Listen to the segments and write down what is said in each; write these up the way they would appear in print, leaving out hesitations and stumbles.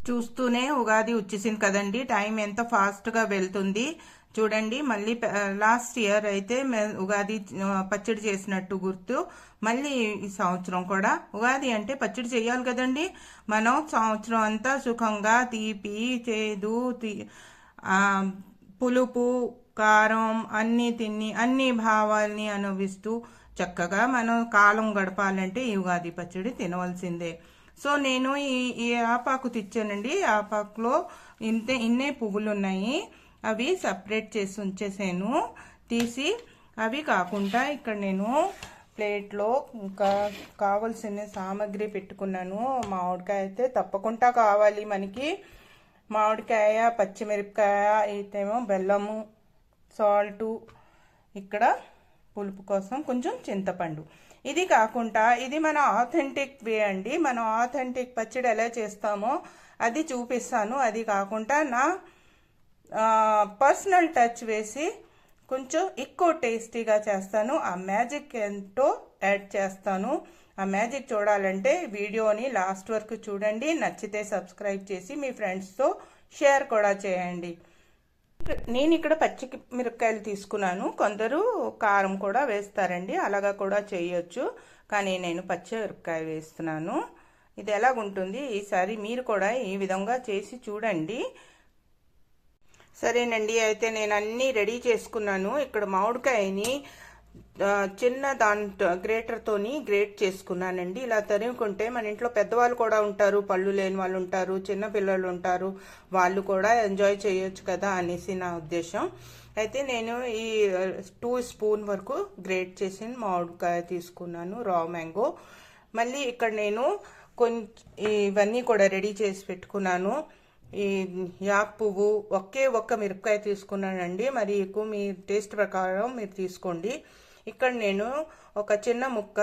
చూస్తూనే ఉగాది వచ్చేసింది కదండి. టైం ఎంత ఫాస్ట్గా వెళ్తుంది చూడండి. మళ్ళీ లాస్ట్ ఇయర్ అయితే ఉగాది పచ్చడి చేసినట్టు గుర్తు. మళ్ళీ ఈ సంవత్సరం కూడా ఉగాది అంటే పచ్చడి చేయాలి కదండి. మనం సంవత్సరం అంతా సుఖంగా తీపి చేదు పులుపు కారం అన్నీ తిని అన్ని భావాల్ని అనుభవిస్తూ చక్కగా మనం కాలం గడపాలంటే ఈ ఉగాది పచ్చడి తినవలసిందే. సో నేను ఈ ఆపాకు తెచ్చానండి. ఆపాకులో ఇన్నే పువ్వులు ఉన్నాయి. అవి సపరేట్ చేసి ఉంచేసాను తీసి. అవి కాకుండా ఇక్కడ నేను ప్లేట్లో ఇంకా కావలసిన సామాగ్రి పెట్టుకున్నాను. మామిడికాయ అయితే తప్పకుండా కావాలి మనకి. మామిడికాయ, పచ్చిమిరపకాయ, అయితేమో బెల్లము, సాల్టు, ఇక్కడ పులుపు కోసం కొంచెం చింతపండు. ఇది కాకుండా ఇది మన ఆథెంటిక్ వే అండి. మనం ఆథెంటిక్ పచ్చడి ఎలా చేస్తామో అది చూపిస్తాను. అది కాకుండా నా పర్సనల్ టచ్ వేసి కొంచెం ఎక్కువ టేస్టీగా చేస్తాను. ఆ మ్యాజిక్ ఏంటో యాడ్ చేస్తాను. ఆ మ్యాజిక్ చూడాలంటే వీడియోని లాస్ట్ వరకు చూడండి. నచ్చితే సబ్స్క్రైబ్ చేసి మీ ఫ్రెండ్స్తో షేర్ కూడా చేయండి. నేను ఇక్కడ పచ్చి మిరపకాయలు తీసుకున్నాను. కొందరు కారం కూడా వేస్తారండి, అలాగా కూడా చేయొచ్చు. కానీ నేను పచ్చి మిరపకాయ వేస్తున్నాను. ఇది ఎలాగుంటుంది ఈసారి మీరు కూడా ఈ విధంగా చేసి చూడండి. సరేనండి, అయితే నేను అన్నీ రెడీ చేసుకున్నాను. ఇక్కడ మామిడికాయని చిన్న గ్రేటర్తోని గ్రేట్ చేసుకున్నానండి. ఇలా తరుముకుంటే మన ఇంట్లో పెద్దవాళ్ళు కూడా ఉంటారు, పళ్ళు లేని వాళ్ళు ఉంటారు, చిన్న పిల్లలు ఉంటారు, వాళ్ళు కూడా ఎంజాయ్ చేయొచ్చు కదా అనేసి నా ఉద్దేశం. అయితే నేను ఈ 2 స్పూన్ వరకు గ్రేట్ చేసిన మామిడికాయ తీసుకున్నాను, రా మ్యాంగో. మళ్ళీ ఇక్కడ నేను ఇవన్నీ కూడా రెడీ చేసి పెట్టుకున్నాను. ఈ యాప్ పువ్వు ఒక్క మిరపకాయ తీసుకున్నానండి. మరి ఎక్కువ మీ టేస్ట్ ప్రకారం మీరు తీసుకోండి. ఇక్కడ నేను ఒక చిన్న ముక్క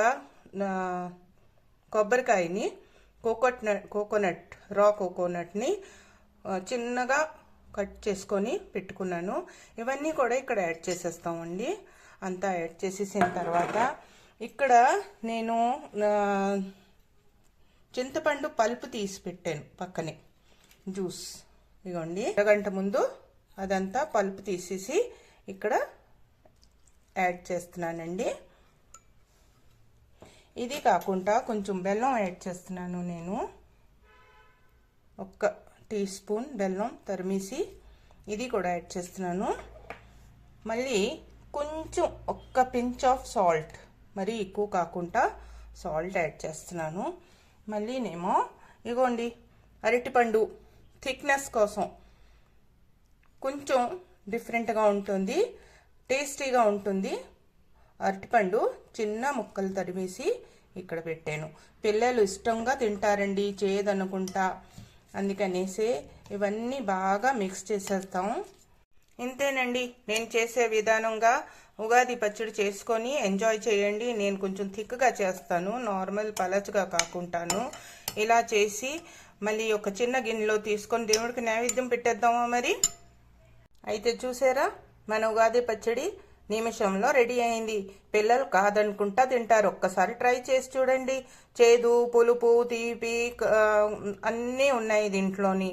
కొబ్బరికాయని రా కోకోనట్ని చిన్నగా కట్ చేసుకొని పెట్టుకున్నాను. ఇవన్నీ కూడా ఇక్కడ యాడ్ చేసేస్తామండి. అంతా యాడ్ చేసేసిన తర్వాత ఇక్కడ నేను చింతపండు పల్పు తీసి పెట్టాను పక్కనే, జ్యూస్. ఇదిగోండి, అరగంట ముందు అదంతా పల్పు తీసేసి ఇక్కడ యాడ్ చేస్తున్నానండి. ఇది కాకుండా కొంచెం బెల్లం యాడ్ చేస్తున్నాను. నేను 1 టీ స్పూన్ బెల్లం తరిమేసి ఇది కూడా యాడ్ చేస్తున్నాను. మళ్ళీ కొంచెం 1 పించ్ ఆఫ్ సాల్ట్, మరీ ఎక్కువ కాకుండా సాల్ట్ యాడ్ చేస్తున్నాను. మళ్ళీనేమో ఇగోండి అరటిపండు థిక్నెస్ కోసం కొంచెం డిఫరెంట్గా ఉంటుంది, టేస్టీగా ఉంటుంది. అరటిపండు చిన్న ముక్కలు తరిమేసి ఇక్కడ పెట్టాను. పిల్లలు ఇష్టంగా తింటారండి చేయదనుకుంటా, అందుకనేసి ఇవన్నీ బాగా మిక్స్ చేసేస్తాం. ఇంతేనండి నేను చేసే విధానంగా ఉగాది పచ్చడి చేసుకొని ఎంజాయ్ చేయండి. నేను కొంచెం థిక్గా చేస్తాను, నార్మల్ పలచగా కాకుండాను. ఇలా చేసి మళ్ళీ ఒక చిన్న గిన్నెలో తీసుకొని దేవుడికి నైవేద్యం పెట్టేద్దామా మరి. అయితే చూసారా, మన ఉగాది పచ్చడి నిమిషంలో రెడీ అయింది. పిల్లలు కాదనుకుంటా తింటారు. ఒక్కసారి ట్రై చేసి చూడండి. చేదు, పులుపు, తీపి అన్నీ ఉన్నాయి దీంట్లోని,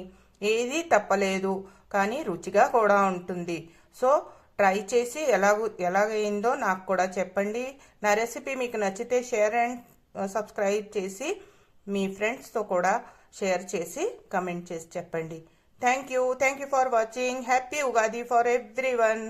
ఏది తప్పలేదు. కానీ రుచిగా కూడా ఉంటుంది. సో ట్రై చేసి ఎలాగైందో నాకు కూడా చెప్పండి. నా రెసిపీ మీకు నచ్చితే షేర్ అండ్ సబ్స్క్రైబ్ చేసి మీ ఫ్రెండ్స్తో కూడా షేర్ చేసి కమెంట్ చేసి చెప్పండి. Thank you for watching. Happy Ugadi for everyone.